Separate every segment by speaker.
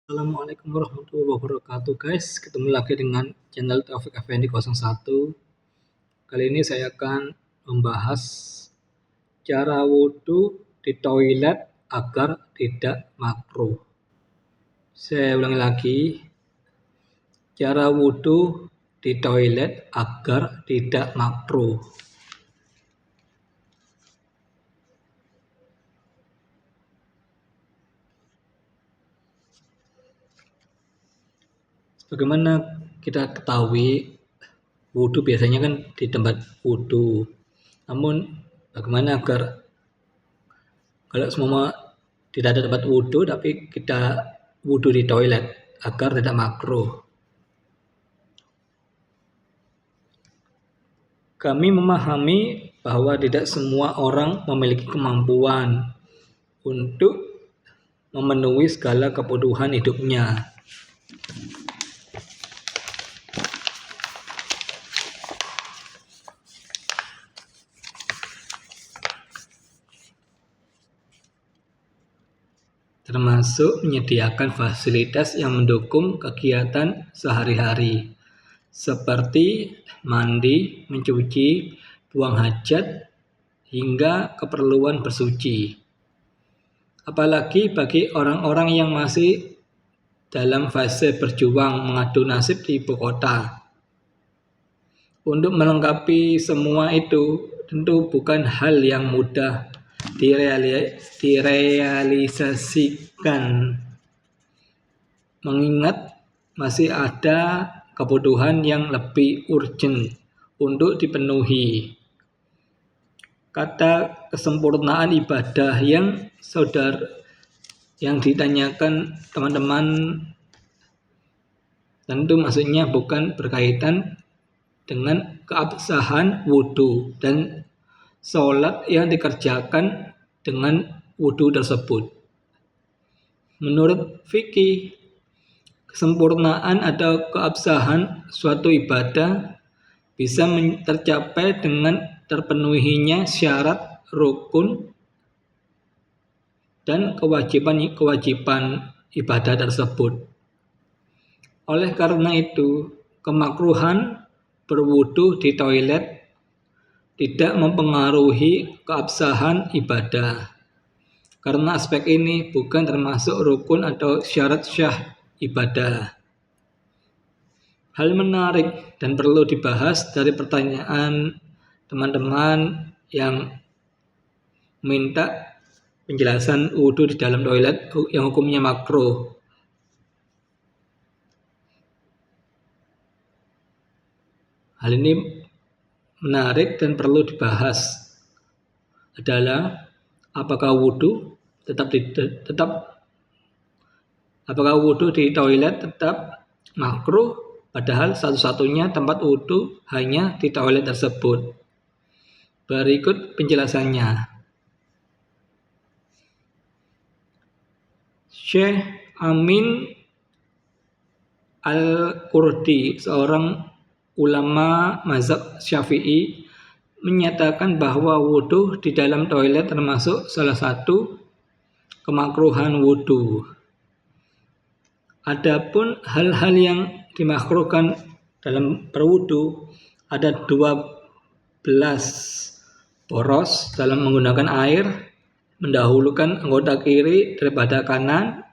Speaker 1: Assalamualaikum warahmatullahi wabarakatuh guys. Ketemu lagi dengan channel Taufik Effendi 01. Kali ini saya akan membahas cara wudhu di toilet agar tidak makruh. Saya ulangi lagi. Cara wudhu di toilet agar tidak makruh. Bagaimana kita ketahui wudhu biasanya kan di tempat wudhu. Namun bagaimana agar kalau semua tidak ada tempat wudhu tapi kita wudhu di toilet agar tidak makruh? Kami memahami bahwa tidak semua orang memiliki kemampuan untuk memenuhi segala kebutuhan hidupnya. Termasuk menyediakan fasilitas yang mendukung kegiatan sehari-hari, seperti mandi, mencuci, buang hajat, hingga keperluan bersuci. Apalagi bagi orang-orang yang masih dalam fase berjuang mengadu nasib di ibu kota. Untuk melengkapi semua itu tentu bukan hal yang mudah direalisasikan, mengingat masih ada kebutuhan yang lebih urgent untuk dipenuhi. Kata kesempurnaan ibadah yang ditanyakan teman-teman tentu maksudnya bukan berkaitan dengan keabsahan wudhu dan sholat yang dikerjakan dengan wudhu tersebut. Menurut fikih, kesempurnaan atau keabsahan suatu ibadah bisa tercapai dengan terpenuhinya syarat rukun dan kewajiban ibadah tersebut. Oleh karena itu, kemakruhan berwudu di toilet tidak mempengaruhi keabsahan ibadah, karena aspek ini bukan termasuk rukun atau syarat syah ibadah. Hal menarik dan perlu dibahas dari pertanyaan teman-teman yang minta penjelasan wudu di dalam toilet yang hukumnya makruh. Hal ini menarik dan perlu dibahas adalah apakah wudu di toilet tetap makruh, padahal satu-satunya tempat wudu hanya di toilet tersebut. Berikut penjelasannya. Syekh Amin Al-Qurdi, seorang ulama mazhab Syafi'i, menyatakan bahwa wudu di dalam toilet termasuk salah satu kemakruhan wudu. Adapun hal-hal yang dimakruhkan dalam berwudu, ada 12 poros dalam menggunakan air, mendahulukan anggota kiri daripada kanan,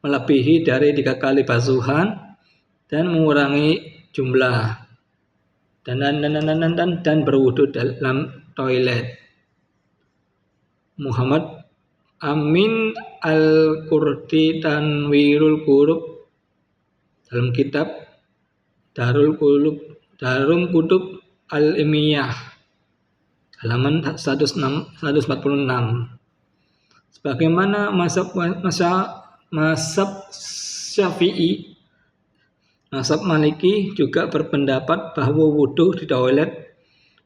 Speaker 1: melebihi dari 3 kali basuhan, dan mengurangi jumlah dan berwudu dalam toilet. Muhammad Amin Al-Qurdi Tanwirul Qulub dalam kitab Darul Kutub Al-Ilmiyah halaman 146. Sebagaimana mazhab Syafi'i, mazhab Maliki juga berpendapat bahwa wudu di toilet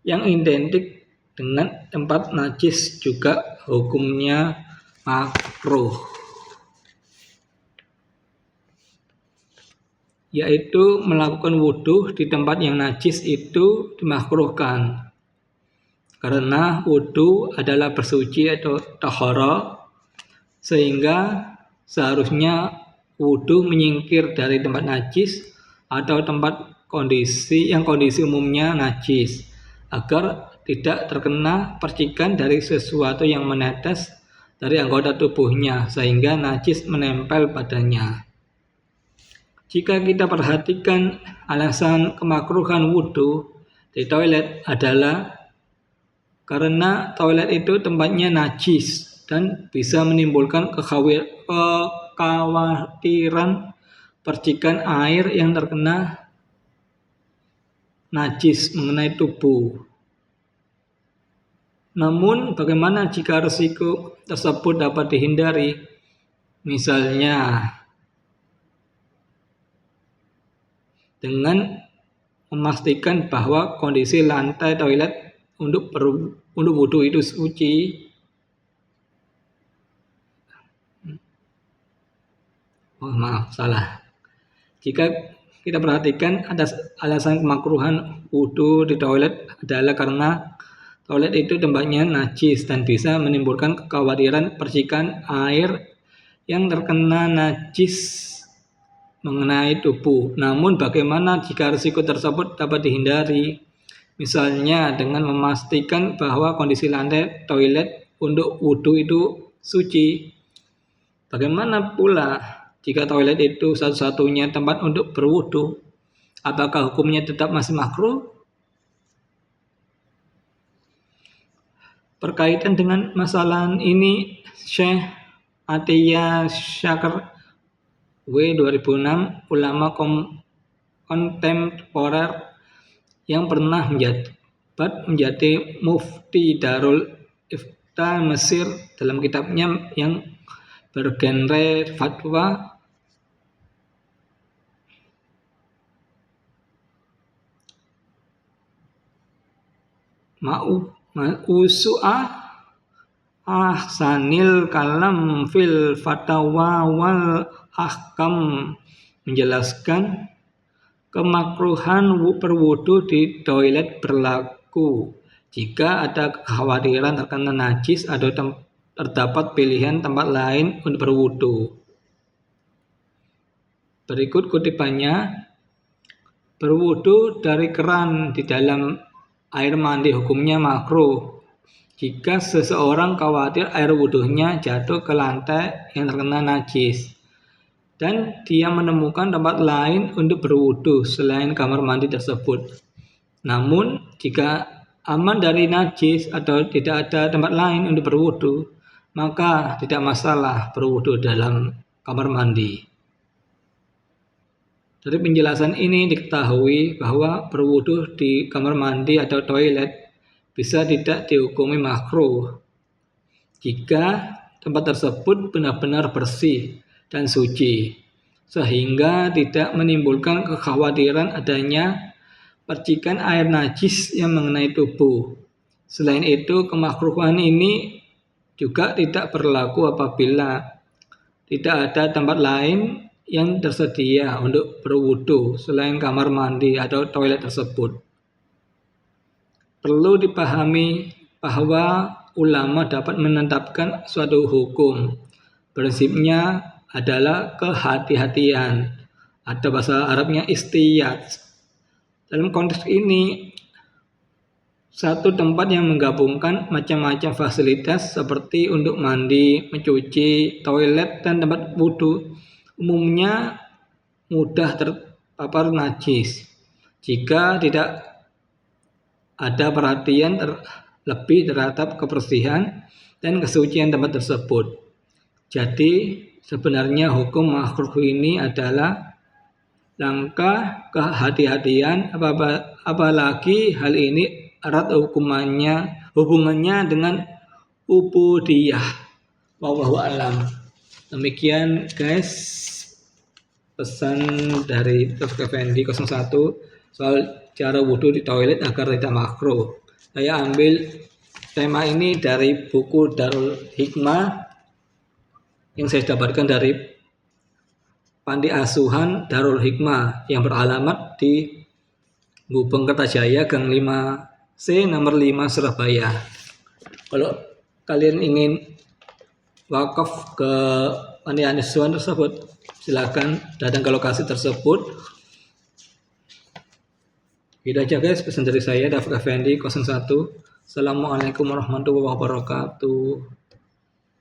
Speaker 1: yang identik dengan tempat najis juga hukumnya makruh, yaitu melakukan wudu di tempat yang najis itu dimakruhkan karena wudu adalah bersuci atau tahara, sehingga seharusnya wudhu menyingkir dari tempat najis atau tempat kondisi umumnya najis, agar tidak terkena percikan dari sesuatu yang menetes dari anggota tubuhnya sehingga najis menempel padanya. Jika kita perhatikan alasan kemakruhan wudhu di toilet adalah karena toilet itu tempatnya najis dan bisa menimbulkan kekhawatiran percikan air yang terkena najis mengenai tubuh. Namun bagaimana jika risiko tersebut dapat dihindari? Misalnya dengan memastikan bahwa kondisi lantai toilet untuk wudhu itu suci. Jika kita perhatikan ada alasan kemakruhan wudhu di toilet adalah karena toilet itu tempatnya najis dan bisa menimbulkan kekhawatiran percikan air yang terkena najis mengenai tubuh. Namun bagaimana jika risiko tersebut dapat dihindari? Misalnya dengan memastikan bahwa kondisi lantai toilet untuk wudhu itu suci. Bagaimana pula jika toilet itu satu-satunya tempat untuk berwudhu? Apakah hukumnya tetap masih makruh? Berkaitan dengan masalah ini, Syekh Atiyah Syakir W. 2006, ulama kontemporer yang pernah menjadi mufti Darul Ifta Mesir, dalam kitabnya yang bergenre fatwa Mausu'ah Ahsanil Kalam fil Fatawa wal Ahkam menjelaskan kemakruhan berwudu di toilet berlaku jika ada kekhawatiran terkena najis atau terdapat pilihan tempat lain untuk berwudu. Berikut kutipannya. Berwudu dari keran di dalam air mandi hukumnya makruh jika seseorang khawatir air wudunya jatuh ke lantai yang terkena najis dan dia menemukan tempat lain untuk berwudu selain kamar mandi tersebut. Namun jika aman dari najis atau tidak ada tempat lain untuk berwudu, maka tidak masalah berwudu dalam kamar mandi. Dari penjelasan ini diketahui bahwa berwudu di kamar mandi atau toilet bisa tidak dihukumi makruh jika tempat tersebut benar-benar bersih dan suci, sehingga tidak menimbulkan kekhawatiran adanya percikan air najis yang mengenai tubuh. Selain itu, kemakruhan ini juga tidak berlaku apabila tidak ada tempat lain yang tersedia untuk berwudu selain kamar mandi atau toilet tersebut. Perlu dipahami bahwa ulama dapat menetapkan suatu hukum. Prinsipnya adalah kehati-hatian, atau bahasa Arabnya istiyat. Dalam konteks ini, satu tempat yang menggabungkan macam-macam fasilitas seperti untuk mandi, mencuci, toilet, dan tempat wudhu umumnya mudah terpapar najis jika tidak ada perhatian lebih terhadap kebersihan dan kesucian tempat tersebut. Jadi sebenarnya hukum makruh ini adalah langkah kehati-hatian, apalagi hal ini erat hubungannya dengan ubudiyah. Wallahu a'lam. Demikian guys, pesan dari Taufik Effendi 01 soal cara wudhu di toilet agar tidak makruh. Saya ambil tema ini dari buku Darul Hikmah yang saya dapatkan dari Panti Asuhan Darul Hikmah yang beralamat di Gubeng Kertajaya Gang 5C nomor 5 Surabaya. Kalau kalian ingin wakaf ke Panti Asuhan tersebut, silakan datang ke lokasi tersebut. Itu aja guys pesan dari saya, David Effendi 01. Assalamualaikum warahmatullahi wabarakatuh.